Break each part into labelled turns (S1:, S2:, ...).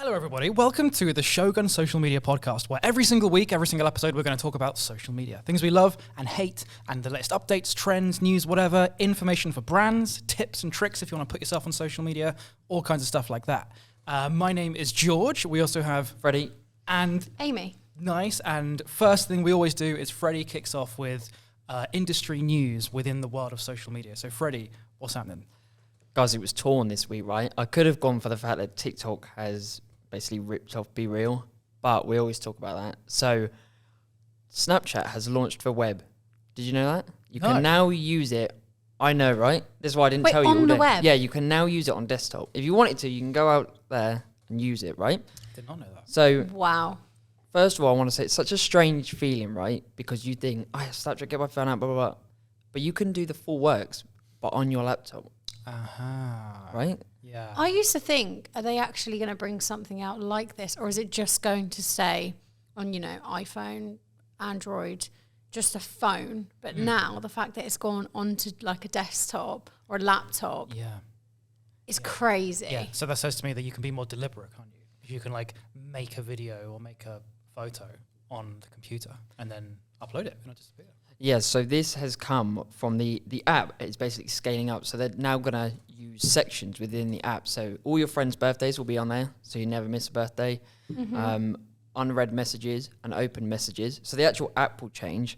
S1: Hello everybody, welcome to the Shogun social media podcast, where every single week, every single episode, we're going to talk about social media. Things we love and hate, and the latest updates, trends, news, whatever, information for brands, tips and tricks if you want to put yourself on social media, all kinds of stuff like that. My name is George. We also have
S2: Freddie
S1: and
S3: Amy.
S1: Nice. And first thing we always do is Freddie kicks off with industry news within the world of social media. So Freddie, what's happening?
S2: Guys, it was torn this week, right? I could have gone for the fact that TikTok has basically ripped off Be Real, but we always talk about that. So Snapchat has launched for web. Did you know that? You can now use it. I know, right? This is why I didn't tell you.
S3: On the web?
S2: Yeah, you can now use it on desktop. If you wanted to, you can go out there and use it, right?
S1: Did not know that.
S2: So
S3: Wow.
S2: first of all, I want to say it's such a strange feeling, right? Because you think, oh, Snapchat, get my phone out, blah, blah, blah. But you can do the full works, but on your laptop. Right?
S1: Yeah.
S3: I used to think, are they actually going to bring something out like this? Or is it just going to stay on, iPhone, Android, just a phone? But now the fact that it's gone onto like a desktop or a laptop is crazy.
S1: Yeah. So that says to me that you can be more deliberate, can't you? If you can like make a video or make a photo on the computer and then upload it and not disappear.
S2: Yeah, so this has come from the app. It's basically scaling up. So they're now going to use sections within the app. So all your friends' birthdays will be on there, so you never miss a birthday. Unread messages and open messages. So the actual app will change.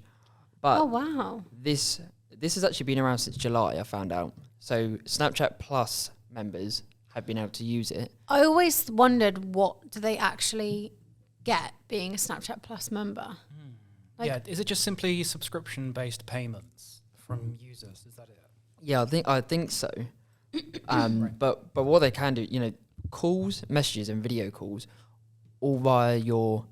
S2: But
S3: Oh, wow.
S2: this has actually been around since July, I found out. So Snapchat Plus members have been able to use it.
S3: I always wondered, what do they actually get being a Snapchat Plus member?
S1: Yeah, is it just simply subscription-based payments from users? Is that it?
S2: Yeah, I think so. But what they can do, calls, messages, and video calls, all via your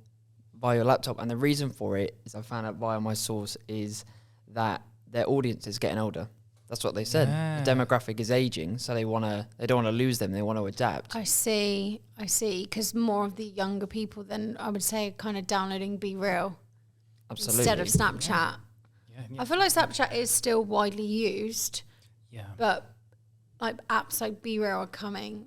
S2: laptop. And the reason for it is, I found out via my source, is that their audience is getting older. That's what they said.
S1: Yeah.
S2: The demographic is aging, so they don't want to lose them. They want to adapt.
S3: I see. Because more of the younger people then, I would say, kind of downloading Be Real.
S2: Absolutely.
S3: Instead of Snapchat.
S1: Yeah.
S3: I feel like Snapchat is still widely used,
S1: Yeah.
S3: but like apps like Be Real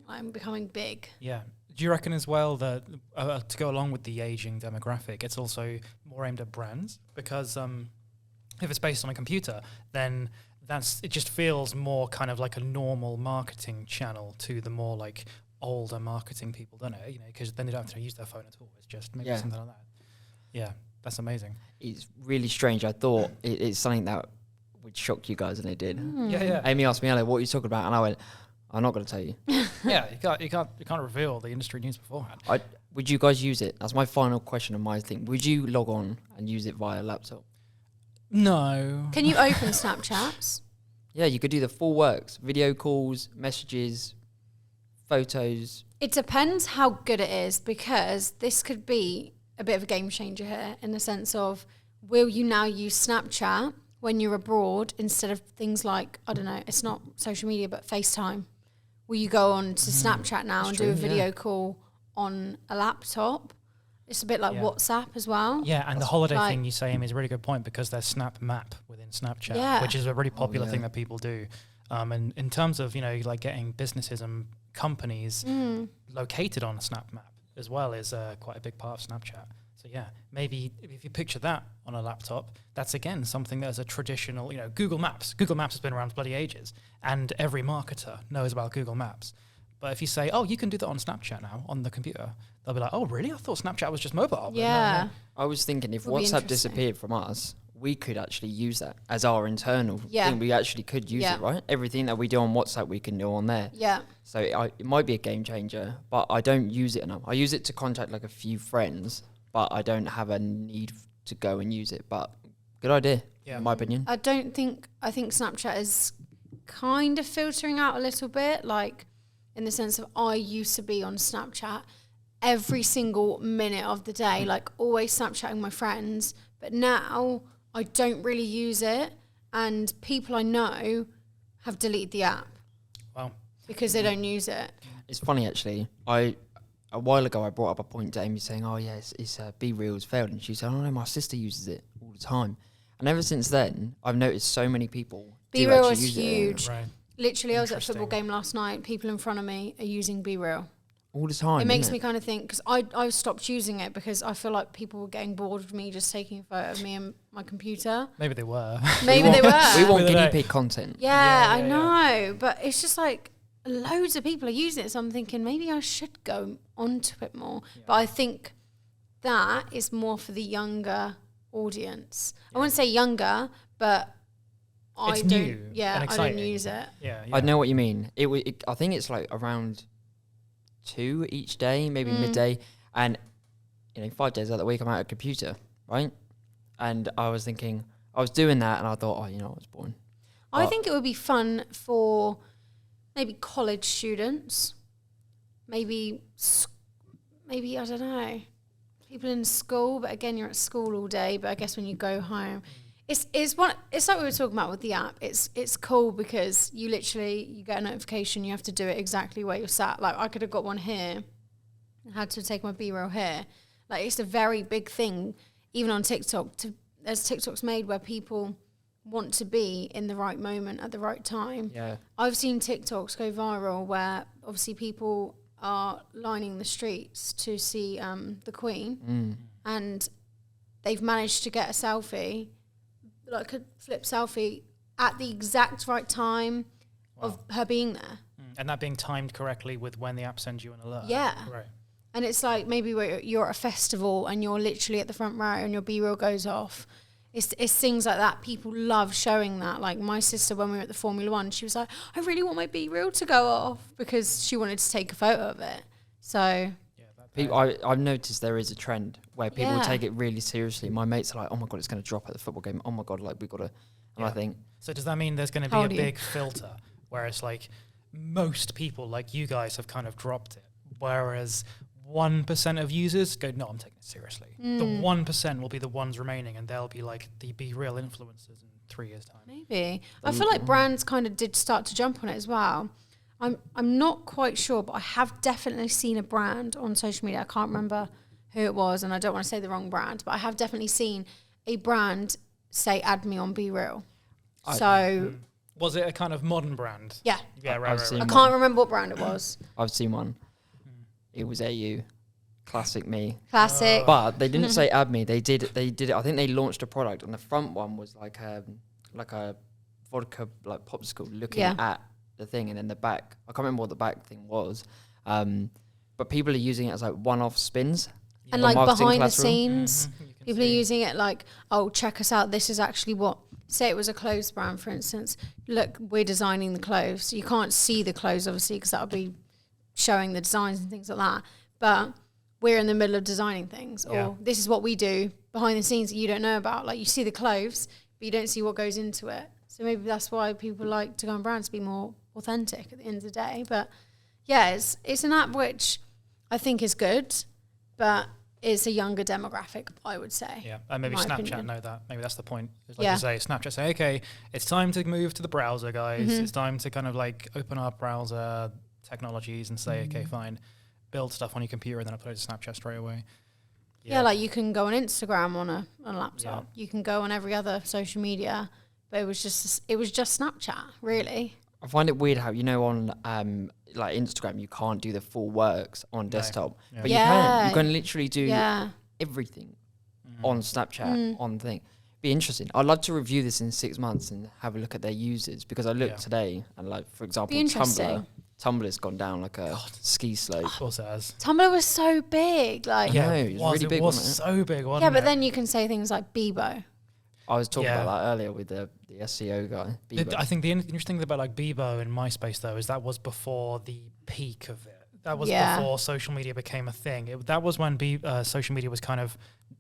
S3: are becoming big.
S1: Yeah. Do you reckon as well that to go along with the aging demographic, it's also more aimed at brands? Because if it's based on a computer, then it just feels more kind of like a normal marketing channel to the more like older marketing people, don't it? Because then they don't have to use their phone at all. It's just maybe something like that. Yeah. That's amazing.
S2: It's really strange. I thought it's something that would shock you guys, and it did.
S1: Yeah.
S2: Amy asked me, what are you talking about? And I went, I'm not going to tell you.
S1: Yeah, you can't reveal the industry news beforehand.
S2: Would you guys use it? That's my final question on my thing. Would you log on and use it via laptop?
S1: No.
S3: Can you open Snapchats?
S2: Yeah, you could do the full works. Video calls, messages, photos.
S3: It depends how good it is, because this could be a bit of a game changer here, in the sense of, will you now use Snapchat when you're abroad instead of things like, I don't know, it's not social media, but FaceTime? Will you go on to Snapchat now and do a video call on a laptop? It's a bit like WhatsApp as well.
S1: Yeah, and the holiday thing you say, Amy, is a really good point, because there's Snap Map within Snapchat, which is a really popular thing that people do. And in terms of, like getting businesses and companies located on a Snap Map as well is quite a big part of Snapchat. So yeah, maybe if you picture that on a laptop, that's again something that's a traditional, Google Maps. Google Maps has been around for bloody ages, and every marketer knows about Google Maps. But if you say, oh, you can do that on Snapchat now on the computer, they'll be like, oh, really? I thought Snapchat was just mobile.
S3: Yeah.
S1: No.
S2: I was thinking, if
S3: Would be
S2: WhatsApp
S3: interesting.
S2: disappeared from us, we could actually use that as our internal thing. We actually could use it, right? Everything that we do on WhatsApp, we can do on there.
S3: Yeah.
S2: So it might be a game changer, but I don't use it enough. I use it to contact like a few friends, but I don't have a need to go and use it. But good idea, in my opinion.
S3: I think Snapchat is kind of filtering out a little bit, like in the sense of, I used to be on Snapchat every single minute of the day, like always Snapchatting my friends, but now I don't really use it, and people I know have deleted the app.
S1: Wow.
S3: Because they don't use it.
S2: It's funny, actually. A while ago, I brought up a point to Amy saying, oh, yeah, it's Be Real's failed. And she said, oh, no, my sister uses it all the time. And ever since then, I've noticed so many people
S3: Be
S2: do
S3: Real
S2: actually
S3: is
S2: use it.
S3: huge.
S1: Right.
S3: Literally, I was at a football game last night. People in front of me are using Be Real.
S2: all the time.
S3: It makes me kind of think, because I stopped using it because I feel like people were getting bored of me just taking a photo of me and my computer.
S1: Maybe they were.
S3: Maybe they were.
S2: We want guinea pig content.
S3: Yeah, I know. But it's just like loads of people are using it. So I'm thinking maybe I should go onto it more. Yeah. But I think that is more for the younger audience. I wouldn't say younger, but
S1: it's new.
S3: Yeah, I don't use it.
S1: Yeah,
S2: I know what you mean. I think it's like around 2 each day, maybe midday, and 5 days out of the week I'm at a computer, right? And I was thinking, I was doing that, and I thought, it's boring.
S3: I think it would be fun for maybe college students, maybe I don't know, people in school. But again, you're at school all day. But I guess when you go home, it's like we were talking about with the app. It's cool because you get a notification. You have to do it exactly where you're sat. Like I could have got one here, and had to take my B-roll here. Like it's a very big thing, even on TikTok. There's TikToks made where people want to be in the right moment at the right time.
S2: Yeah,
S3: I've seen TikToks go viral where obviously people are lining the streets to see the Queen, and they've managed to get a selfie, like a flip selfie, at the exact right time of her being there.
S1: And that being timed correctly with when the app sends you an alert.
S3: Yeah.
S1: Right.
S3: And it's like maybe where you're at a festival and you're literally at the front row and your B-roll goes off. It's things like that. People love showing that. Like my sister, when we were at the Formula One, she was like, I really want my B-reel to go off, because she wanted to take a photo of it. So
S2: I've noticed there is a trend where people take it really seriously. My mates are like, oh my God, it's going to drop at the football game. Oh my God, like we got to, and I think.
S1: So does that mean there's going to be a big filter where it's like most people like you guys have kind of dropped it, whereas 1% of users go, no, I'm taking it seriously. The 1% will be the ones remaining, and they'll be like the Be Real influencers in 3 years' time.
S3: Maybe. I feel like brands kind of did start to jump on it as well. I'm not quite sure, but I have definitely seen a brand on social media. I can't remember who it was, and I don't want to say the wrong brand, but I have definitely seen a brand say, add me on Be Real. So...
S1: Was it a kind of modern brand?
S3: Yeah.
S1: Yeah, right.
S3: I can't remember what brand it was.
S2: I've seen one. It was AU, classic me.
S3: Classic.
S2: But they didn't say add me. They did it. I think they launched a product, and the front one was like a vodka like popsicle looking at the thing, and then the back. I can't remember what the back thing was. But people are using it as like one-off spins.
S3: And like behind the scenes, people are using it like, oh, check us out. This is actually what. Say it was a clothes brand, for instance. Look, we're designing the clothes. You can't see the clothes, obviously, because that would be showing the designs and things like that. But we're in the middle of designing things. Or this is what we do behind the scenes that you don't know about. Like you see the clothes, but you don't see what goes into it. So maybe that's why people like to go on brands to be more authentic at the end of the day. But yeah, it's an app which I think is good, but it's a younger demographic, I would say.
S1: Yeah, and maybe Snapchat know that. Maybe that's the point. It's like you say, Snapchat say, okay, it's time to move to the browser, guys. It's time to kind of like open up browser technologies and say, okay, fine, build stuff on your computer and then upload to Snapchat straight away.
S3: Yeah, like you can go on Instagram on a laptop. Yeah. You can go on every other social media, but it was just Snapchat, really.
S2: I find it weird how, on like Instagram, you can't do the full works on desktop, but you can. You can literally do everything on Snapchat, on thing. Be interesting. I'd love to review this in 6 months and have a look at their users, because I looked today and, like, for example, Tumblr's gone down like a ski slope.
S1: Of course it has.
S3: Tumblr was so big, like
S2: it was really big.
S1: It was so big, wasn't it?
S3: Yeah, but then you can say things like Bebo.
S2: I was talking about that earlier with the SEO guy.
S1: I think the interesting thing about like Bebo and MySpace though is that was before the peak of it. That was before social media became a thing. That was when social media was kind of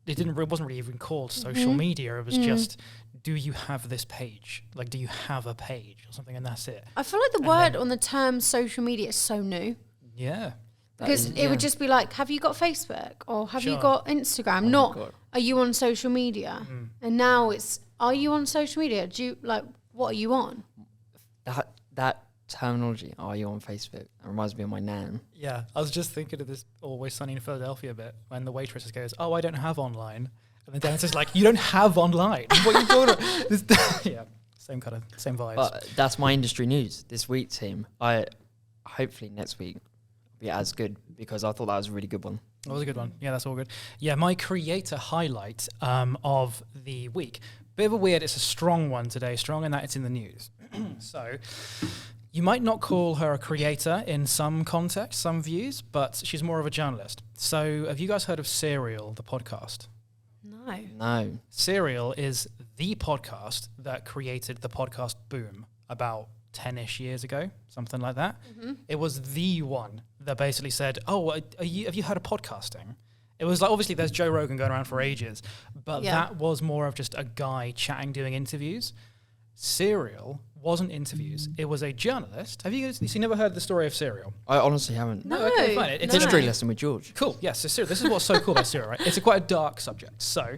S1: it wasn't really even called social media. It was just, do you have this page? Like, do you have a page or something? And that's it. I
S3: feel like the word on the term social media is so new.
S1: Yeah.
S3: Because it would just be like, have you got Facebook or have you got Instagram? Are you on social media? And now it's, are you on social media? Do you what are you on?
S2: That terminology, are you on Facebook? It reminds me of my nan.
S1: Yeah, I was just thinking of this Always Sunny in Philadelphia bit when the waitress goes, oh, I don't have online. And then Dan's just like, you don't have online. What are you talking about? Yeah, same vibes.
S2: But that's my industry news this week, team. Hopefully next week be as good, because I thought that was a really good one.
S1: That was a good one. Yeah, that's all good. Yeah, my creator highlight of the week. Bit of a weird, it's a strong one today. Strong in that it's in the news. So, you might not call her a creator in some context, some views, but she's more of a journalist. So, have you guys heard of Serial, the podcast?
S2: No.
S1: Serial is the podcast that created the podcast boom about 10-ish years ago, something like that. Mm-hmm. It was the one that basically said, have you heard of podcasting? It was like, obviously there's Joe Rogan going around for ages, but that was more of just a guy chatting, doing interviews. Serial wasn't interviews. It was a journalist. Have you never heard the story of Serial?
S2: I honestly haven't.
S1: No, okay, fine. It's
S2: a history lesson with George.
S1: Cool. Yes. So Serial, this is what's so cool about Serial, right? It's quite a dark subject. So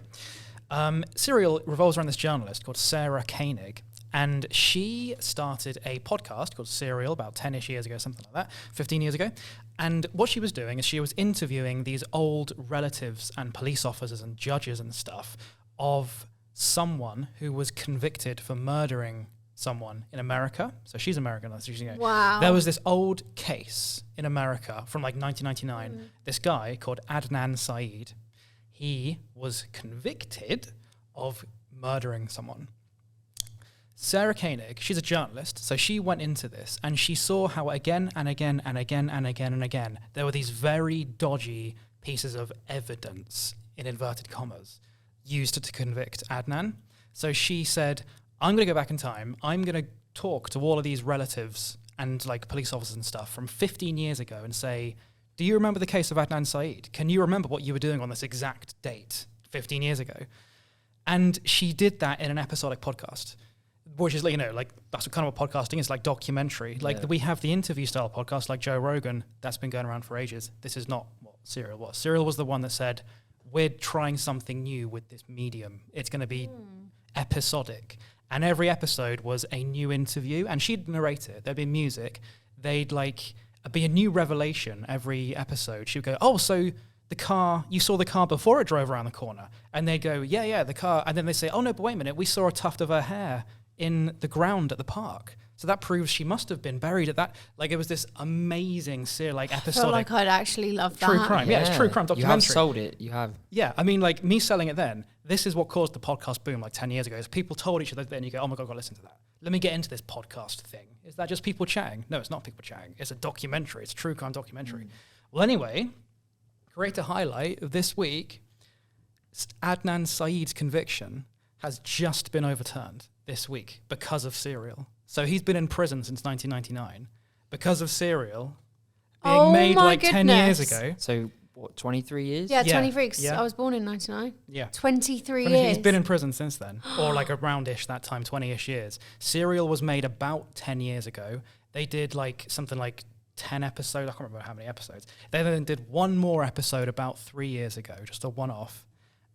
S1: Serial revolves around this journalist called Sarah Koenig. And she started a podcast called Serial about 10-ish years ago, something like that, 15 years ago. And what she was doing is she was interviewing these old relatives and police officers and judges and stuff of someone who was convicted for murdering someone in America. So she's American.
S3: Wow.
S1: There was this old case in America from like 1999. This guy called Adnan Syed, he was convicted of murdering someone. Sarah Koenig, she's a journalist, so she went into this and she saw how again and again and again and again and again there were these very dodgy pieces of evidence, in inverted commas, used to convict Adnan. So she said, I'm going to go back in time, I'm going to talk to all of these relatives and like police officers and stuff from 15 years ago and say, do you remember the case of Adnan Syed? Can you remember what you were doing on this exact date 15 years ago? And she did that in an episodic podcast. Which is, like, that's kind of what podcasting is, like documentary. Like, we have the interview style podcast, like Joe Rogan, that's been going around for ages. This is not what Serial was. Serial was the one that said, we're trying something new with this medium. It's going to be episodic. And every episode was a new interview, and she'd narrate it. There'd be music. They'd, be a new revelation every episode. She would go, so the car, you saw the car before it drove around the corner. And they'd go, yeah, the car. And then they say, oh, no, but wait a minute, we saw a tuft of her hair in the ground at the park. So that proves she must have been buried at that. Like, it was this amazing episodic.
S3: I feel like I'd actually love that.
S1: True crime. Yeah, it's true crime documentary.
S2: You have sold it. You have.
S1: Yeah, I mean, like, me selling it then, this is what caused the podcast boom like 10 years ago. Is people told each other then, you go, oh my God, I've got to listen to that. Let me get into this podcast thing. Is that just people chatting? No, it's not people chatting. It's a documentary. It's a true crime documentary. Well, anyway, creator highlight of this week, Adnan Syed's conviction has just been overturned this week because of Serial. So he's been in prison since 1999 because of Serial being made like 10 years ago.
S2: So what, 23 years?
S3: Yeah, 23, because I was born in 99.
S1: Yeah.
S3: 23 years.
S1: He's been in prison since then, or like around-ish that time, 20-ish years. Serial was made about 10 years ago. They did like something like 10 episodes. I can't remember how many episodes. They then did one more episode about 3 years ago, just a one-off.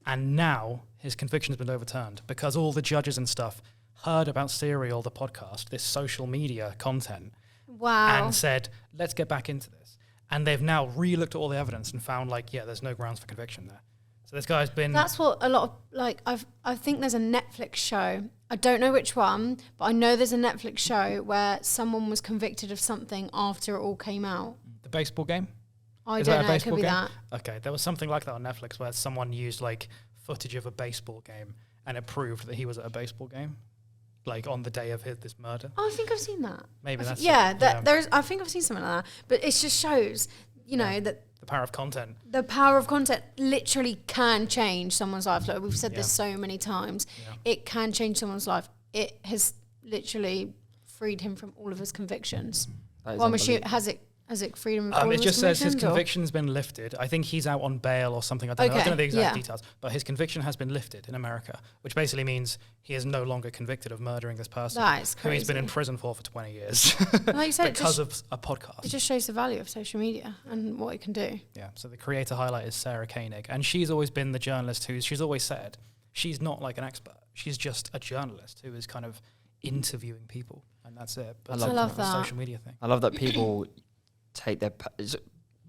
S1: And now his conviction's been overturned because all the judges and stuff heard about Serial, the podcast, this social media content.
S3: Wow.
S1: And said, let's get back into this. And they've now re-looked at all the evidence and found there's no grounds for conviction there. So this guy's been...
S3: That's what a lot of, I think there's a Netflix show. I don't know which one, but I know there's a Netflix show where someone was convicted of something after it all came out.
S1: The baseball game?
S3: I don't know, it could be that.
S1: Okay, there was something like that on Netflix where someone used like footage of a baseball game and it proved that he was at a baseball game, like on the day of this murder.
S3: Oh, I think I've seen that.
S1: Maybe that's
S3: there's. I think I've seen something like that. But it just shows, that
S1: the power of content.
S3: The power of content literally can change someone's life. Like we've said this so many times. Yeah. It can change someone's life. It has literally freed him from all of his convictions. I'm assuming, has it freedom of all
S1: it
S3: of
S1: just says his conviction's been lifted. I think he's out on bail or something. I don't know the exact details, but his conviction has been lifted in America, which basically means he is no longer convicted of murdering this person.
S3: That is crazy.
S1: Who he's been in prison for 20 years.
S3: Like you said,
S1: because of a podcast.
S3: It just shows the value of social media and what it can do.
S1: Yeah, so the creator highlight is Sarah Koenig, and she's always been the journalist she's always said she's not like an expert. She's just a journalist who is kind of interviewing people, and that's it. But
S3: I love that.
S1: Social media thing.
S2: I love that people take their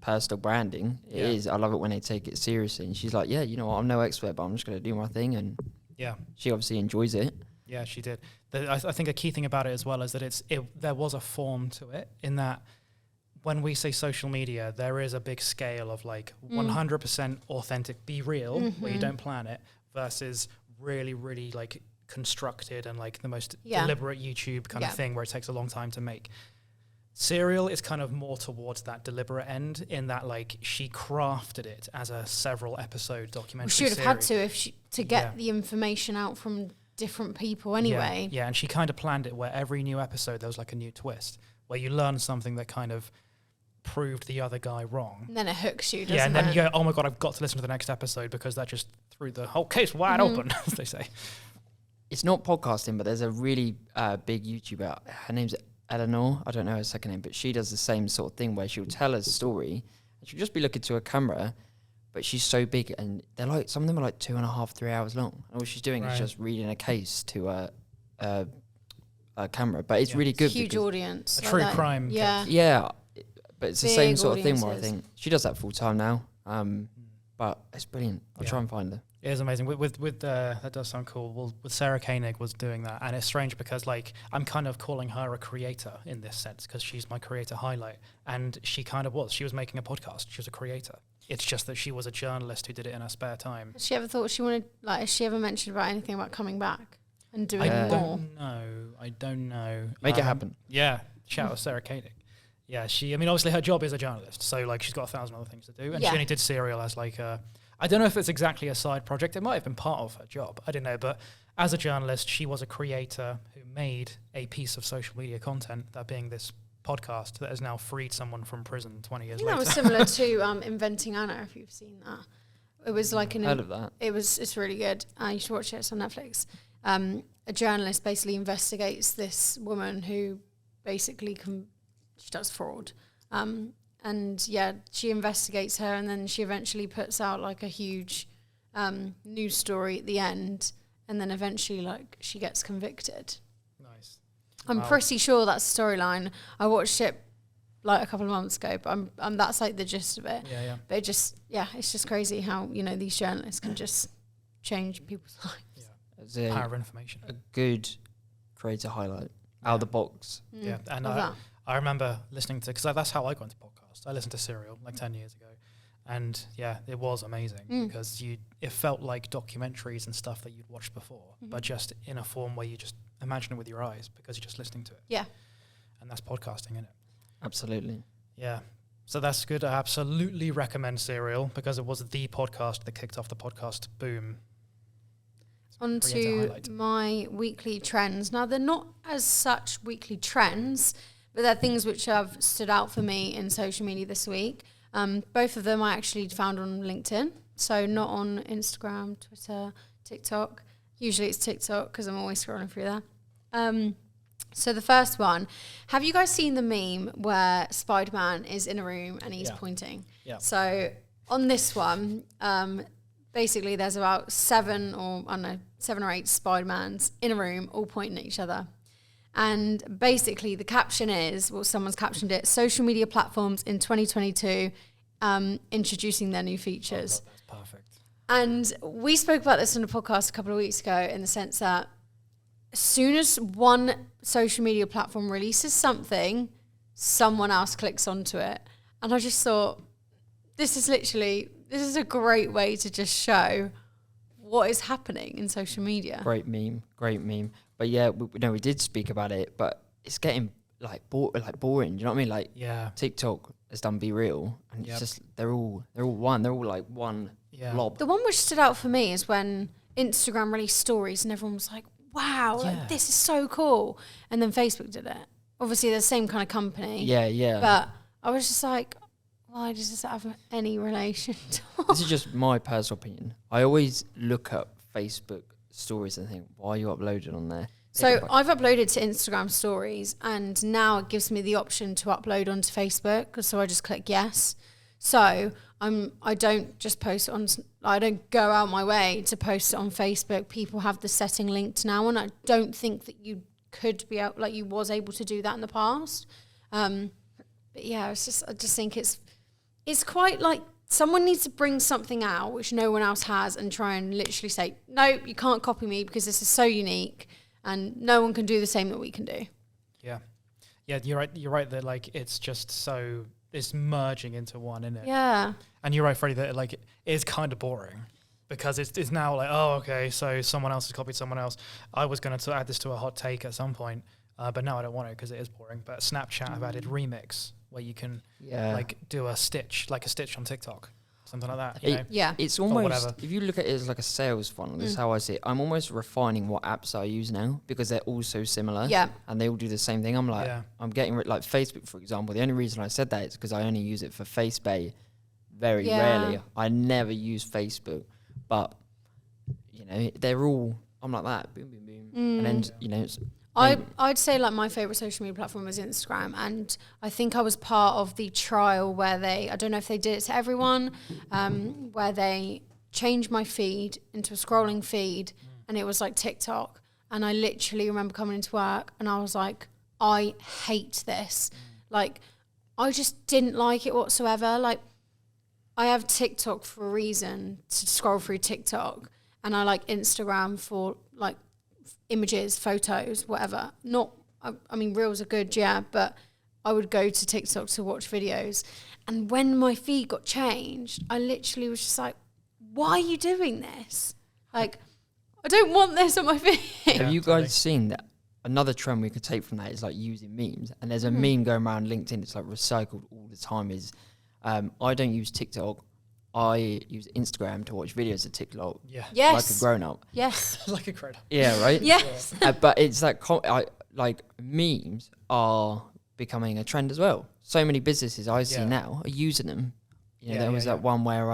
S2: personal branding. It is. I love it when they take it seriously. And she's like, yeah, you know what? I'm no expert, but I'm just going to do my thing. And she obviously enjoys it.
S1: Yeah, she did. I think a key thing about it as well is that there was a form to it in that when we say social media, there is a big scale of like 100% authentic, be real, where you don't plan it, versus really, really like constructed and like the most deliberate YouTube kind of thing where it takes a long time to make. Serial is kind of more towards that deliberate end, in that like she crafted it as a several episode documentary.
S3: She would have had to if to get the information out from different people anyway.
S1: Yeah, and she kind of planned it where every new episode there was like a new twist, where you learn something that kind of proved the other guy wrong.
S3: And then it hooks you, doesn't it?
S1: Yeah, and then you go, oh my God, I've got to listen to the next episode because that just threw the whole case wide open, as they say.
S2: It's not podcasting, but there's a really big YouTuber. Her name's Eleanor. I don't know her second name, but she does the same sort of thing where she'll tell a story and she'll just be looking to a camera, but she's so big and they're like, some of them are like 2.5, 3 hours long. And all she's doing is just reading a case to a camera, but it's really good.
S3: Huge audience.
S1: A true crime case.
S2: Yeah, but it's the
S3: Big
S2: same sort of thing
S3: audiences.
S2: where I think she does that full time now. But it's brilliant. I'll try and find her.
S1: It is amazing. With that does sound cool. Well, with Sarah Koenig was doing that, and it's strange because like I'm kind of calling her a creator in this sense because she's my creator highlight, and she kind of was. She was making a podcast. She was a creator. It's just that she was a journalist who did it in her spare time.
S3: Has she ever thought she wanted, like, has she ever mentioned about anything about coming back and doing more?
S1: I don't know.
S2: Make it happen.
S1: Yeah, shout out Sarah Koenig. Yeah, I mean, obviously her job is a journalist, so like she's got 1,000 other things to do, and she only did Serial as like I don't know if it's exactly a side project. It might have been part of her job. I don't know, but as a journalist, she was a creator who made a piece of social media content, that being this podcast that has now freed someone from prison 20 years later.
S3: That was similar to Inventing Anna, if you've seen that. It was like
S2: heard of that.
S3: It's really good. You should watch it. It's on Netflix. A journalist basically investigates this woman who basically she does fraud. And she investigates her, and then she eventually puts out like a huge news story at the end, and then eventually like she gets convicted.
S1: Nice.
S3: I'm pretty sure that's the storyline. I watched it like a couple of months ago, but I'm that's like the gist of it.
S1: Yeah.
S3: But it's just crazy how, you know, these journalists can just change people's lives.
S1: Yeah. Power of information.
S2: A good creator highlight. Out of the box.
S1: Yeah, and I remember listening to, because that's how I got into podcasts. I listened to Serial like 10 years ago. And yeah, it was amazing because it felt like documentaries and stuff that you'd watched before, but just in a form where you just imagine it with your eyes because you're just listening to it.
S3: Yeah.
S1: And that's podcasting, isn't it?
S2: Absolutely.
S1: Yeah. So that's good. I absolutely recommend Serial because it was the podcast that kicked off the podcast boom.
S3: On to my weekly trends. Now, they're not as such weekly trends, but they're things which have stood out for me in social media this week. Both of them I actually found on LinkedIn, so not on Instagram, Twitter, TikTok. Usually it's TikTok because I'm always scrolling through there. So the first one, have you guys seen the meme where Spider-Man is in a room and he's pointing?
S1: Yeah.
S3: So on this one, basically there's about 7 or 8 Spider-Mans in a room all pointing at each other. And basically the caption is, well, someone's captioned it, social media platforms in 2022 introducing their new features.
S1: Oh, that's perfect.
S3: And we spoke about this on a podcast a couple of weeks ago in the sense that as soon as one social media platform releases something, someone else clicks onto it. And I just thought, this is a great way to just show what is happening in social media.
S2: Great meme. But yeah, we did speak about it, but it's getting boring. Do you know what I mean? Like, TikTok has done Be Real, and it's just they're all one. They're all like one blob.
S3: The one which stood out for me is when Instagram released stories, and everyone was like, "Wow, like, this is so cool!" And then Facebook did it. Obviously, they're the same kind of company.
S2: Yeah.
S3: But I was just like, why does this have any relation to?
S2: This is just my personal opinion. I always look up Facebook stories and think, why are you uploading on there?
S3: So I've uploaded to Instagram stories, and now it gives me the option to upload onto Facebook. So I just click yes. So I don't just post it on. I don't go out my way to post it on Facebook. People have the setting linked now, and I don't think that you could be out, like you was able to do that in the past. But yeah, I just think it's quite like someone needs to bring something out which no one else has and try and literally say, no, you can't copy me because this is so unique and no one can do the same that we can do.
S1: Yeah, you're right that like it's just so it's merging into one, isn't it?
S3: Yeah.
S1: And you're right, Freddie, that like it is kind of boring because it's now like, oh, okay, so someone else has copied someone else. I was going to add this to a hot take at some point, but now I don't want to because it is boring. But Snapchat have added Remix, where you can like do a stitch on TikTok. Something like that. You know?
S2: It's almost, if you look at it as like a sales funnel, that's how I see it. I'm almost refining what apps I use now because they're all so similar.
S3: Yeah.
S2: And they all do the same thing. I'm like, I'm getting like Facebook, for example. The only reason I said that is because I only use it for FacePay very rarely. I never use Facebook. But, you know, they're all, I'm like that. Boom, boom, boom. And then, you know, it's,
S3: I'd say like my favorite social media platform was Instagram, and I think I was part of the trial where I don't know if they did it to everyone, where they changed my feed into a scrolling feed, and it was like TikTok, and I literally remember coming into work and I was like, I hate this. Like, I just didn't like it whatsoever. Like, I have TikTok for a reason to scroll through TikTok, and I like Instagram for like images, photos, whatever. I mean, reels are good, but I would go to TikTok to watch videos. And when my feed got changed, I literally was just like, why are you doing this? Like, I don't want this on my feed.
S2: Have you guys seen that? Another trend we could take from that is like using memes. And there's a meme going around LinkedIn, it's like recycled all the time, is I don't use TikTok. I use Instagram to watch videos of TikTok.
S1: Yeah.
S3: Yes.
S2: Like a grown up.
S3: Yes.
S1: Like a credit.
S2: Yeah, right?
S3: Yes.
S2: But it's like, like memes are becoming a trend as well. So many businesses I see now are using them. You know, there was that one where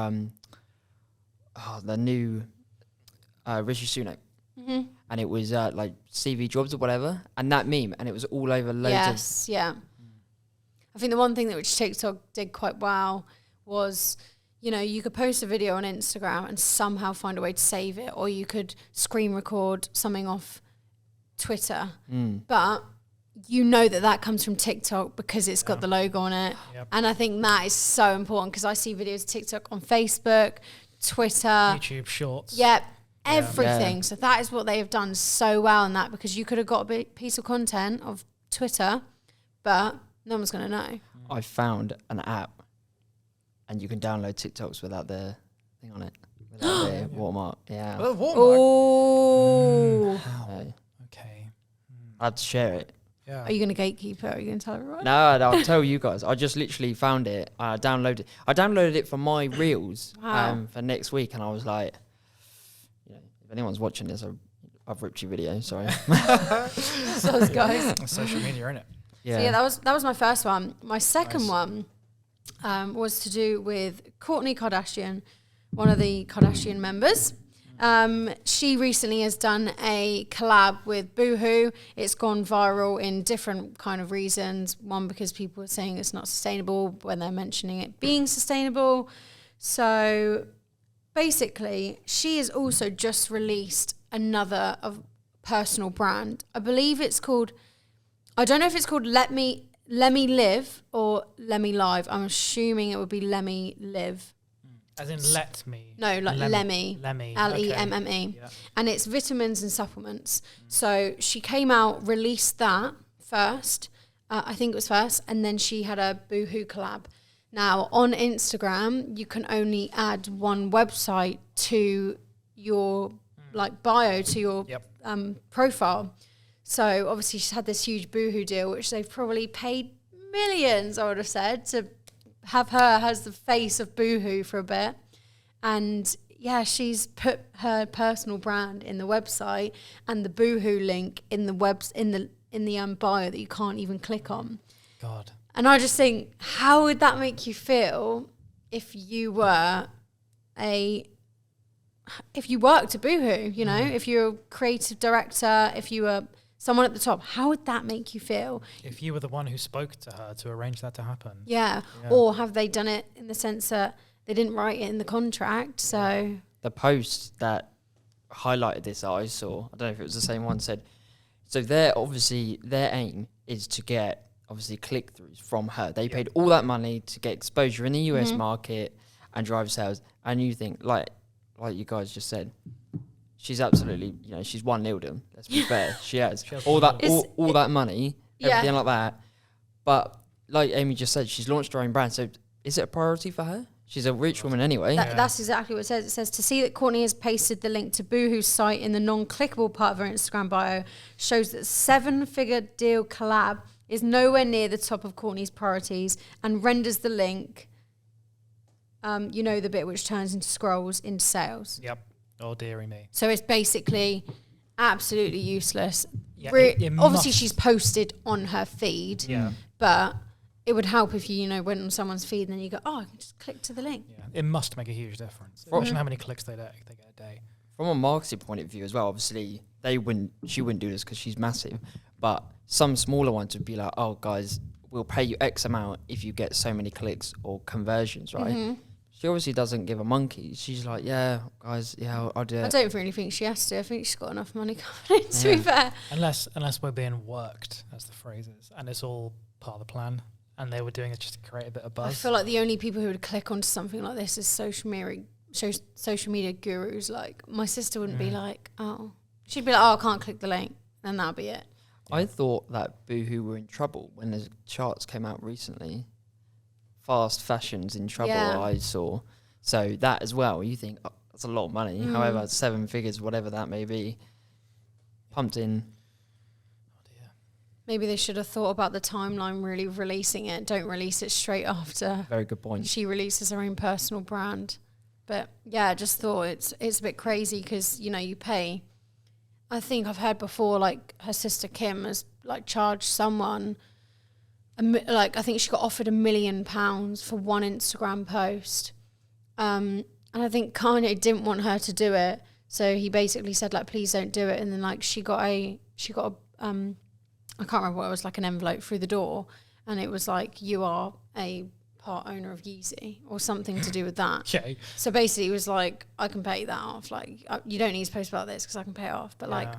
S2: the new Rishi Sunak. And it was like CV jobs or whatever. And that meme, and it was all over loads of...
S3: I think the one thing that which TikTok did quite well was... You know, you could post a video on Instagram and somehow find a way to save it, or you could screen record something off Twitter. But you know that comes from TikTok because it's got the logo on it. Yep. And I think that is so important because I see videos of TikTok on Facebook, Twitter.
S1: YouTube Shorts.
S3: Yep, everything. Yeah. So that is what they have done so well in that, because you could have got a piece of content of Twitter, but no one's going to know.
S2: I found an app. And you can download TikToks without the thing on it, without the watermark. Yeah.
S1: Oh, watermark.
S3: Oh.
S1: Okay.
S2: I'd share it.
S3: Yeah. Are you going to gatekeep it? Are you going to tell everyone?
S2: No, I'll tell you guys. I just literally found it. I downloaded it for my reels for next week, and I was like, you know, if anyone's watching this, I've ripped your video. Sorry.
S3: So guys.
S1: Social media, innit?
S3: Yeah. So yeah, that was my first one. My second one. Was to do with Kourtney Kardashian, one of the Kardashian members. She recently has done a collab with Boohoo. It's gone viral in different kind of reasons. One, because people are saying it's not sustainable when they're mentioning it being sustainable. So basically, she has also just released another personal brand. I believe it's called, I don't know if it's called Let Me Live or Let Me Live. I'm assuming it would be Let Me Live.
S1: As in let me?
S3: No, like Lemmy.
S1: Lemmy.
S3: Lemme.
S1: Okay. Yeah.
S3: And it's vitamins and supplements. So she came out, released that first. I think it was first. And then she had a Boohoo collab. Now, on Instagram, you can only add one website to your like bio, to your profile. So obviously she's had this huge Boohoo deal, which they've probably paid millions, I would have said, to have her as the face of Boohoo for a bit. And yeah, she's put her personal brand in the website and the Boohoo link in the bio that you can't even click on.
S1: God.
S3: And I just think, how would that make you feel if you were if you worked at Boohoo, you know, if you're a creative director, if you were someone at the top, how would that make you feel?
S1: If you were the one who spoke to her to arrange that to happen.
S3: Yeah. Or have they done it in the sense that they didn't write it in the contract? So
S2: the post that highlighted this that I saw, I don't know if it was the same one, said, so their aim is to get obviously click-throughs from her. They paid all that money to get exposure in the US market and drive sales. And you think, like you guys just said, she's absolutely, you know, she's 1-0 them. Let's be fair. She has all that money, everything like that. But like Amy just said, she's launched her own brand. So is it a priority for her? She's a rich woman anyway.
S3: That's exactly what it says. It says, to see that Kourtney has pasted the link to Boohoo's site in the non-clickable part of her Instagram bio shows that 7-figure deal collab is nowhere near the top of Kourtney's priorities and renders the link, the bit which turns into scrolls into sales.
S1: Yep. Oh, dearie me.
S3: So it's basically absolutely useless.
S1: Yeah,
S3: obviously, she's posted on her feed, but it would help if you went on someone's feed and then you go, I can just click to the link.
S1: Yeah, it must make a huge difference. Imagine how many clicks they get a day.
S2: From a marketing point of view as well, obviously she wouldn't do this because she's massive, but some smaller ones would be like, oh guys, we'll pay you X amount if you get so many clicks or conversions, right? Mm-hmm. She obviously doesn't give a monkey. She's like, yeah, guys, yeah, I'll do it.
S3: I don't really think she has to. I think she's got enough money coming in, to be fair.
S1: Unless we're being worked, as the phrase is, and it's all part of the plan. And they were doing it just to create a bit of buzz. I
S3: feel like the only people who would click onto something like this is social media gurus. Like, my sister wouldn't be like, oh. She'd be like, oh, I can't click the link. And that'll be it.
S2: I thought that Boohoo were in trouble when the charts came out recently. Fast fashion's in trouble, I saw. So that as well, you think, oh, that's a lot of money. However, 7 figures, whatever that may be, pumped in.
S3: Maybe they should have thought about the timeline, really releasing it. Don't release it straight after.
S2: Very good point.
S3: She releases her own personal brand. But yeah, I just thought it's a bit crazy because, you pay. I think I've heard before, like, her sister Kim has, like, charged someone, I think she got offered £1 million for one Instagram post. And I think Kanye didn't want her to do it. So he basically said, like, please don't do it. And then, like, she got a I can't remember what it was, like an envelope through the door, and it was like, you are a part owner of Yeezy or something to do with that.
S1: Okay.
S3: So basically it was like, I can pay that off. Like, you don't need to post about this because I can pay it off. But like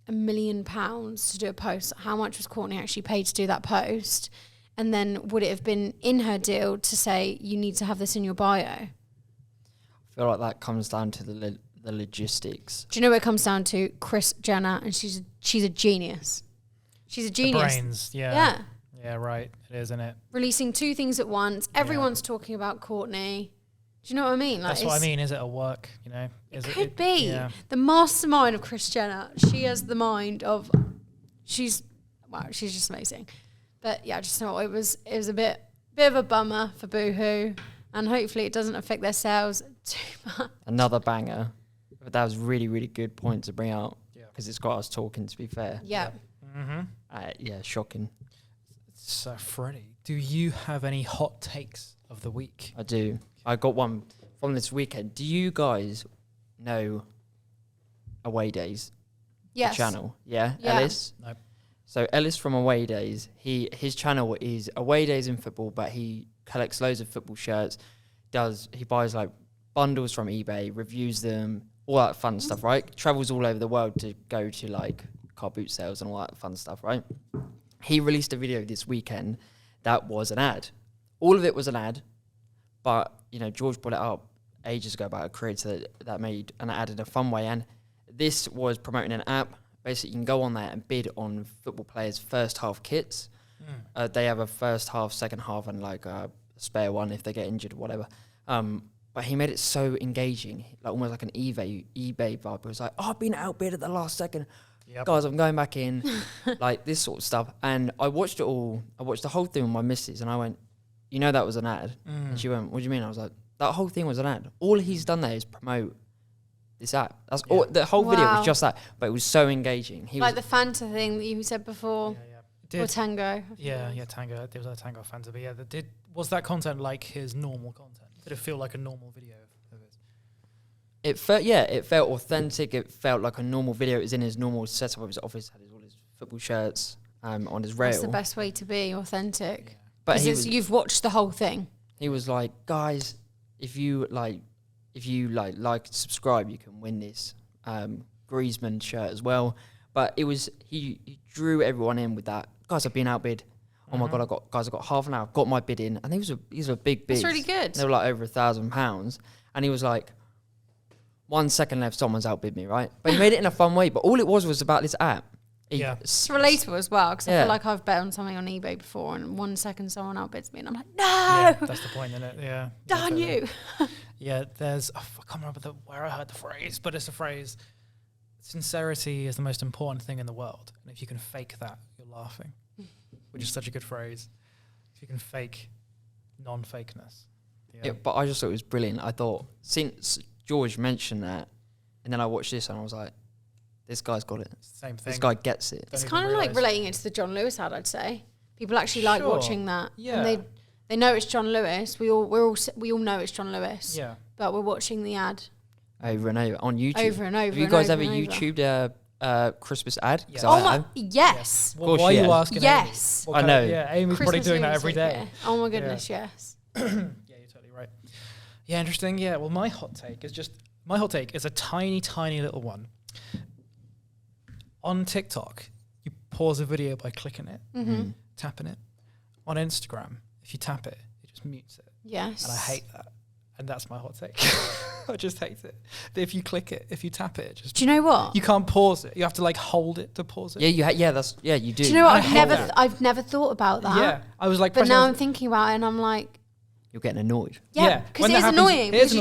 S3: £1 million to do a post. How much was Kourtney actually paid to do that post? And then would it have been in her deal to say, you need to have this in your bio?
S2: I feel like that comes down to the logistics.
S3: Do you know what it comes down to? Kris Jenner, and she's a genius. She's a genius.
S1: The brains, yeah. Yeah, right. It is, isn't it?
S3: Releasing 2 things at once. Everyone's talking about Kourtney. Do you know what I mean?
S1: Like, that's what I mean. Is it a work?
S3: It could be. Yeah. The mastermind of Kris Jenner. She has the mind of. She's just amazing. But yeah, I just thought it was a bit of a bummer for Boohoo, and hopefully it doesn't affect their sales too much.
S2: Another banger. But that was really, really good point to bring out because it's got us talking. To be fair.
S3: Yeah.
S1: Mm-hmm.
S2: Shocking.
S1: So, Freddie, do you have any hot takes of the week?
S2: I do. I got one from this weekend. Do you guys know Away Days?
S3: Yes.
S2: The channel. Yeah. Ellis?
S1: Nope.
S2: So Ellis from Away Days, his channel is Away Days in football, but he collects loads of football shirts. He buys like bundles from eBay, reviews them, all that fun stuff, right? Travels all over the world to go to like car boot sales and all that fun stuff, right? He released a video this weekend that was an ad. All of it was an ad, but George brought it up ages ago about a creator that made an ad in a fun way, and this was promoting an app. Basically, you can go on there and bid on football players' first half kits. They have a first half, second half, and like a spare one if they get injured or whatever. But he made it so engaging, like almost like an eBay vibe. It was like, I've been outbid at the last second. Yep. Guys, I'm going back in, like this sort of stuff. And I watched it all. I watched the whole thing with my missus, and I went, that was an ad. And she went, what do you mean? I was like, that whole thing was an ad. All he's done there is promote this app. That's all. The whole video was just that, but it was so engaging.
S3: Like the Fanta thing that you said before, or Tango.
S1: Yeah, Tango. There was a Tango Fanta, but was that content like his normal content? Did it feel like a normal video of his?
S2: It felt authentic. It felt like a normal video. It was in his normal setup of his office. Had all his football shirts on his rail.
S3: That's the best way to be authentic. Yeah.
S2: But
S3: you've watched the whole thing.
S2: He was like, guys, if you like and subscribe, you can win this Griezmann shirt as well. But it was he drew everyone in with that. Guys, I've been outbid. Oh my god, I got half an hour. Got my bid in, and these were big bids.
S3: That's really good.
S2: They were like over £1,000, and he was like, 1 second left, someone's outbid me, right? But he made it in a fun way. But all it was about this app.
S1: Yeah.
S3: It's relatable as well, because I feel like I've bet on something on eBay before, and 1 second someone outbids me, and I'm like, no!
S1: Yeah, that's the point, isn't it? Yeah.
S3: Darn you!
S1: Yeah, there's, I can't remember where I heard the phrase, but it's a phrase, sincerity is the most important thing in the world. And if you can fake that, you're laughing, which is such a good phrase. If you can fake non-fakeness.
S2: Yeah, but I just thought it was brilliant. I thought, since George mentioned that, and then I watched this and I was like, this guy's got it.
S1: Same thing.
S2: This guy gets it.
S3: It's kind of like relating it to the John Lewis ad, I'd say. People actually like watching that.
S1: Yeah.
S3: And they know it's John Lewis. We all know it's John Lewis.
S1: Yeah.
S3: But we're watching the ad
S2: Over and over on YouTube.
S3: over and over.
S2: Have you guys ever YouTubed a Christmas ad?
S1: Yeah.
S3: Oh my, yes.
S1: Well, why are you asking?
S3: Yes.
S1: Amy?
S2: I know.
S1: Yeah, Amy's probably doing that every day.
S3: Oh my goodness, yes.
S1: Yeah, you're totally right. Yeah, interesting. Yeah, well, my hot take is a tiny, tiny little one. On TikTok, you pause a video by clicking it, tapping it. On Instagram, if you tap it, it just mutes it.
S3: Yes.
S1: And I hate that. And that's my hot take. I just hate it. If you click it, if you tap it, just
S3: do you know what?
S1: You can't pause it. You have to like hold it to pause it.
S2: Yeah, you do.
S3: Do you know what? I've never thought about that.
S1: Yeah, I was like,
S3: but now I'm thinking about it, and I'm like,
S2: you're getting annoyed.
S3: Yeah, because it is annoying. Because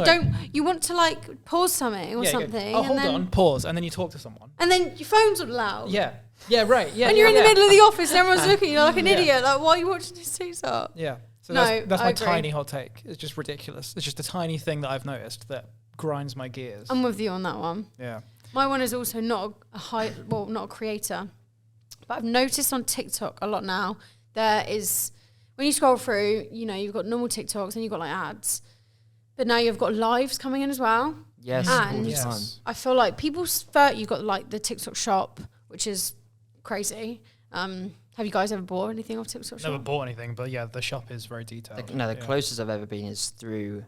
S3: you want to like pause something or something.
S1: Oh, hold on, pause, and then you talk to someone.
S3: And then your phone's on loud.
S1: Yeah, right. Yeah,
S3: when you're in the middle of the office, and everyone's looking at you like an idiot. Like, why are you watching this TikTok?
S1: Yeah. So that's my tiny hot take. It's just ridiculous. It's just a tiny thing that I've noticed that grinds my gears.
S3: I'm with you on that one.
S1: Yeah.
S3: My one is also not a creator, but I've noticed on TikTok a lot now, there is, when you scroll through, you know, you've got normal TikToks and you've got like ads, but now you've got lives coming in as well.
S2: Yes,
S3: and
S2: all the time.
S3: I feel like you've got like the TikTok shop, which is crazy. Have you guys ever bought anything off TikTok shop?
S1: Never bought anything, but yeah, the shop is very detailed.
S2: The closest I've ever been is through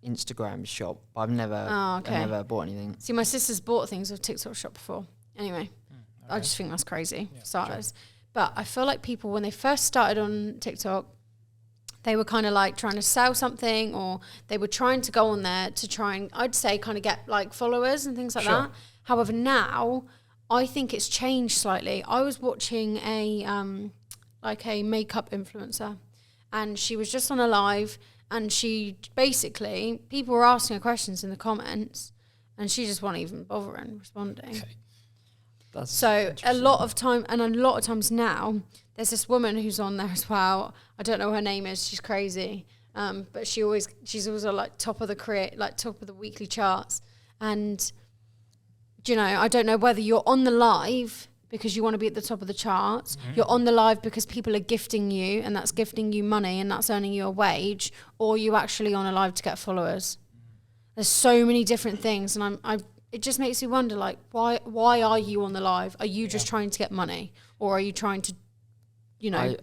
S2: Instagram shop, but I've never bought anything.
S3: See, my sister's bought things off TikTok shop before. Anyway, I just think that's crazy for starters. Sure. But I feel like people, when they first started on TikTok, they were kind of like trying to sell something, or they were trying to go on there to try and, I'd say, kind of get like followers and things like that. However, now I think it's changed slightly. I was watching a makeup influencer, and she was just on a live, and she basically, people were asking her questions in the comments, and she just wasn't even bothering responding. Okay. So a lot of times now, there's this woman who's on there as well. I don't know what her name is. She's crazy, but she's always like top of the weekly charts. And you know, I don't know whether you're on the live because you want to be at the top of the charts. You're on the live because people are gifting you, and that's gifting you money, and that's earning you a wage, or you actually on a live to get followers. There's so many different things, and it just makes me wonder, like, why are you on the live? Are you just trying to get money, or are you trying to, you know?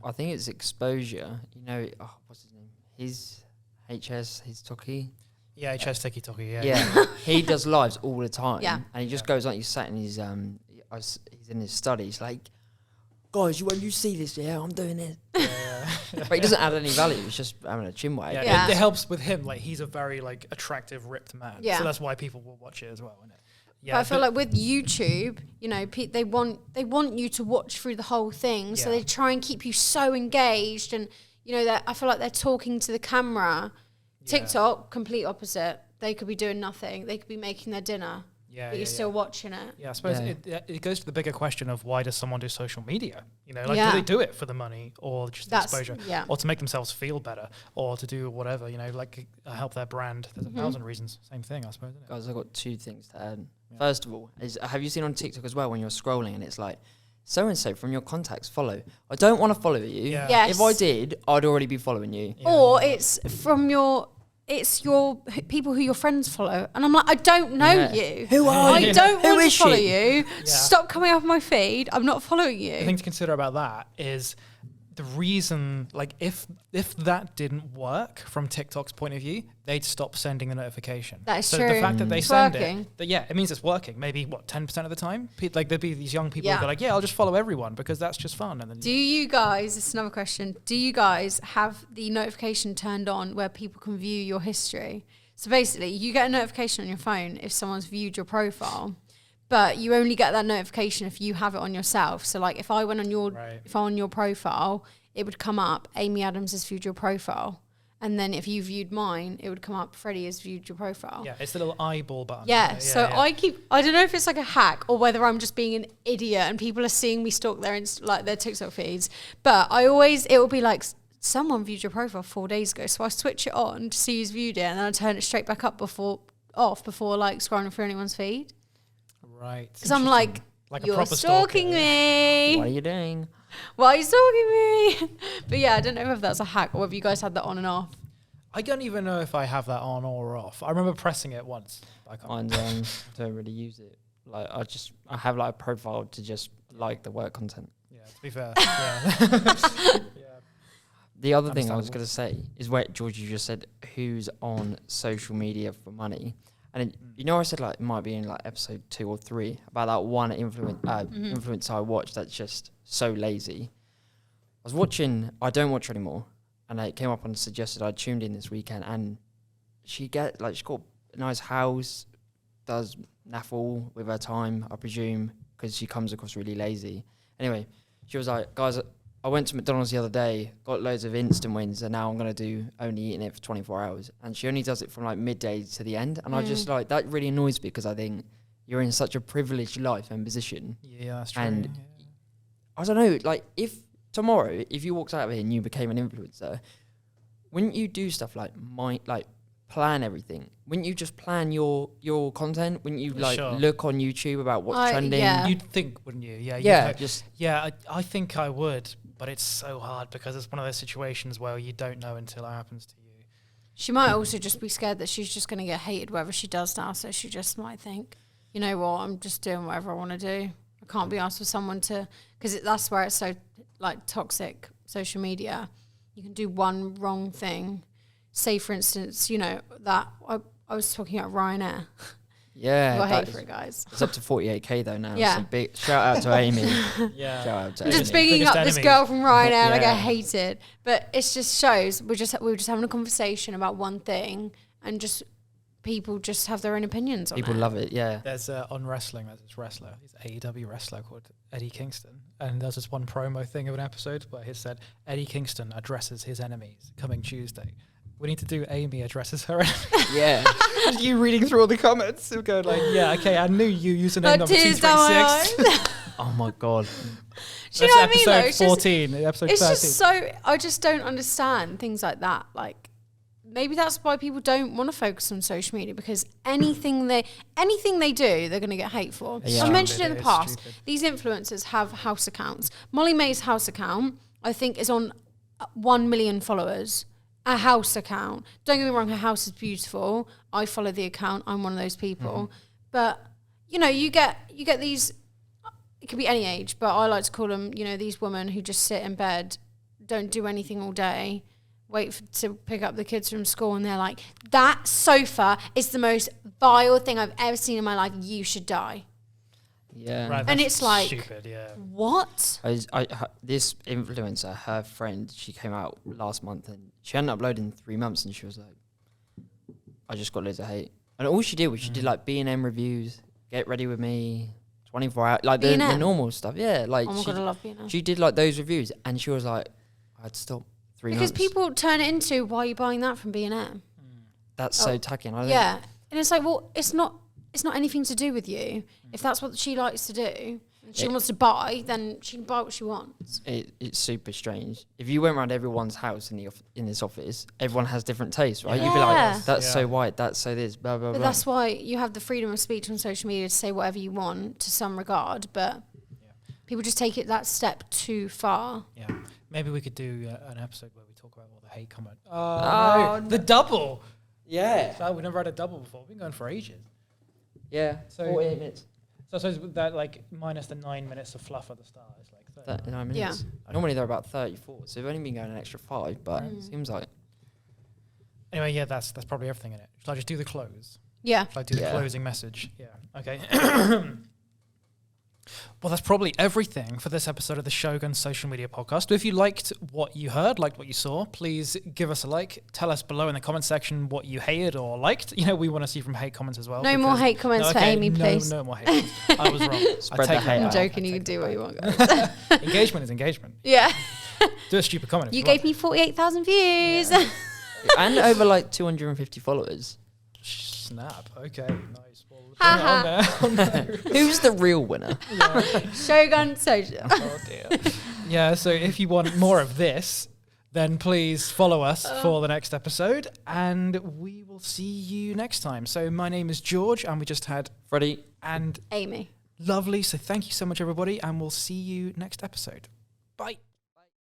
S2: I think it's exposure. You know, what's his name? He's Toki.
S1: Yeah, HS TikTok.
S2: Yeah. He does lives all the time.
S3: Yeah.
S2: And he just goes like, he's sat in his he's in his study. He's like, guys, when you see this, I'm doing it. But he doesn't add any value. It's just having a chin wag.
S1: Yeah. It helps with him. Like, he's a very like attractive, ripped man.
S3: Yeah.
S1: So that's why people will watch it as well, isn't it? Yeah.
S3: But I feel like with YouTube, you know, they want you to watch through the whole thing, so they try and keep you so engaged, and you know, I feel like they're talking to the camera. TikTok, complete opposite. They could be doing nothing. They could be making their dinner. But you're still watching it.
S1: Yeah, I suppose it goes to the bigger question of, why does someone do social media? You know, like, do they do it for the money, or just the exposure, or to make themselves feel better, or to do whatever, you know, like help their brand? There's 1,000 reasons. Same thing, I suppose, isn't it?
S2: Guys, I've got 2 things to add. First of all, have you seen on TikTok as well when you're scrolling and it's like, so-and-so from your contacts follow? I don't want to follow you.
S1: Yeah.
S3: Yes.
S2: If I did, I'd already be following you.
S3: Or it's from your people who your friends follow, and I'm like, I don't know you.
S2: Who are you?
S3: I don't want to follow you.
S1: Yeah.
S3: Stop coming up my feed. I'm not following you.
S1: The thing to consider about that is the reason, like, if that didn't work from TikTok's point of view, they'd stop sending the notification.
S3: That is
S1: so
S3: true.
S1: The fact that they
S3: It's
S1: send
S3: working.
S1: it means it's working. Maybe 10% of the time, like, there'd be these young people who are like, I'll just follow everyone because that's just fun. And then
S3: do you guys? This is another question. Do you guys have the notification turned on where people can view your history? So basically, you get a notification on your phone if someone's viewed your profile, but you only get that notification if you have it on yourself. So like if I went on your if I'm on your profile, it would come up Amy Adams has viewed your profile. And then if you viewed mine, it would come up Freddie has viewed your profile.
S1: Yeah, it's the little eyeball button.
S3: Yeah, so I don't know if it's like a hack or whether I'm just being an idiot and people are seeing me stalk their their TikTok feeds. But it will be like, someone viewed your profile 4 days ago. So I switch it on to see who's viewed it and then I turn it straight back up before like scrolling through anyone's feed.
S1: Right.
S3: Because I'm like you're stalking me.
S2: What are you doing?
S3: Why are you stalking me? But yeah, I don't know if that's a hack or whether you guys had that on and off.
S1: I don't even know if I have that on or off. I remember pressing it once. I
S2: don't really use it. Like I have like a profile to just like the work content.
S1: Yeah, to be fair. Yeah.
S2: The other thing I was going to say is where George, you just said who's on social media for money. And I said like it might be in like episode 2 or 3 about that one influencer I watched that's just so lazy. I don't watch her anymore, and it came up and suggested I tuned in this weekend, and she's got a nice house, does naffle with her time, I presume, because she comes across really lazy. Anyway, she was like, guys, I went to McDonald's the other day, got loads of instant wins, and now I'm going to do only eating it for 24 hours. And she only does it from like midday to the end. And I just like, that really annoys me because I think you're in such a privileged life and position.
S1: Yeah, that's true.
S2: And I don't know, like if tomorrow, if you walked out of here and you became an influencer, wouldn't you do stuff like plan everything? Wouldn't you just plan your content? Wouldn't you look on YouTube about what's trending?
S3: Yeah.
S1: You'd think, wouldn't you? I think I would, but it's so hard because it's one of those situations where you don't know until it happens to you.
S3: She might also just be scared that she's just going to get hated whatever she does now, so she just might think, you know what, I'm just doing whatever I want to do. I can't be asked for someone to, because that's where it's so like toxic, social media. You can do one wrong thing. Say, for instance, that I was talking about Ryanair.
S2: Yeah.
S3: I hate for it, guys.
S2: It's up to 48k though now.
S3: Yeah.
S2: So big shout out to Amy.
S1: Yeah.
S2: Shout out to
S3: I'm
S2: Amy.
S3: just bigging up this girl from Ryanair, like I hate it. But it just shows we were just having a conversation about one thing and just people just have their own opinions on it.
S2: People love it, yeah.
S1: There's on wrestling, there's this wrestler, he's an AEW wrestler called Eddie Kingston, and there's this one promo thing of an episode where he said Eddie Kingston addresses his enemies coming Tuesday. We need to do Amy addresses her enemies.
S2: Yeah.
S1: Just you reading through all the comments and going like, yeah, okay, I knew you username number 236.
S2: Oh my God.
S3: Do you know what I mean? Though?
S1: Episode 14, episode 13.
S3: Just so, I just don't understand things like that. Like, maybe that's why people don't want to focus on social media, because anything they do, they're going to get hate for.
S2: Yeah.
S3: I've mentioned it in the past. These influencers have house accounts. Molly May's house account, I think, is on 1 million followers. A house account. Don't get me wrong, her house is beautiful. I follow the account. I'm one of those people. But, you get these, it could be any age, but I like to call them, these women who just sit in bed, don't do anything all day, wait to pick up the kids from school, and they're like, that sofa is the most vile thing I've ever seen in my life. You should die.
S2: Yeah.
S1: Right,
S3: and it's like,
S1: stupid, yeah.
S3: What?
S2: This influencer, her friend, she came out last month and she hadn't uploaded in 3 months, and she was like, I just got loads of hate. And all she did was she did like B&M reviews, Get Ready With Me, 24 hours, like the normal stuff. Yeah, like
S3: oh my God, I love B&M.
S2: She did like those reviews, and she was like, I'd stop 3 months.
S3: Because people turn it into, why are you buying that from B&M?
S2: That's so tacky. And
S3: and it's like, well, it's not anything to do with you. If that's what she likes to do, and she wants to buy, then she can buy what she wants.
S2: It's super strange. If you went around everyone's house in this office, everyone has different tastes, right?
S3: Yeah.
S2: You'd be like, that's so white, that's so this, blah, blah,
S3: But
S2: blah.
S3: that's why you have the freedom of speech on social media to say whatever you want to some regard, but people just take it that step too far.
S1: Yeah. Maybe we could do an episode where we talk about all the hate comment.
S2: No.
S1: The double.
S2: Yeah.
S1: So we've never had a double before. We've been going for ages.
S2: Yeah.
S1: So
S2: 48 minutes.
S1: So that like minus the 9 minutes of fluff at the start is like
S2: 39 minutes. Yeah. Normally they're about 34, so we've only been going an extra 5, but it seems like.
S1: Anyway, yeah, that's probably everything in it. Shall I just do the close?
S3: Yeah.
S1: Shall I do the closing message? Yeah. Okay. Well, that's probably everything for this episode of the Shogun Social Media Podcast. If you liked what you heard, liked what you saw, please give us a like. Tell us below in the comment section what you hated or liked. We want to see from hate comments as well.
S3: No more hate comments for Amy, please.
S1: No more hate comments. I was wrong.
S2: Spread the hate.
S3: I'm joking. You can do what you want, guys.
S1: Engagement is engagement.
S3: Yeah.
S1: Do a stupid comment.
S3: You gave me 48,000 views.
S2: Yeah. And over like 250 followers.
S1: Snap. Okay, nice.
S2: Who's the real winner?
S3: Shogun Social.
S1: Oh dear. Yeah, so if you want more of this, then please follow us for the next episode, and we will see you next time. So my name is George, and we just had
S2: Freddie
S1: and
S3: Amy.
S1: Lovely. So thank you so much, everybody, and we'll see you next episode. Bye.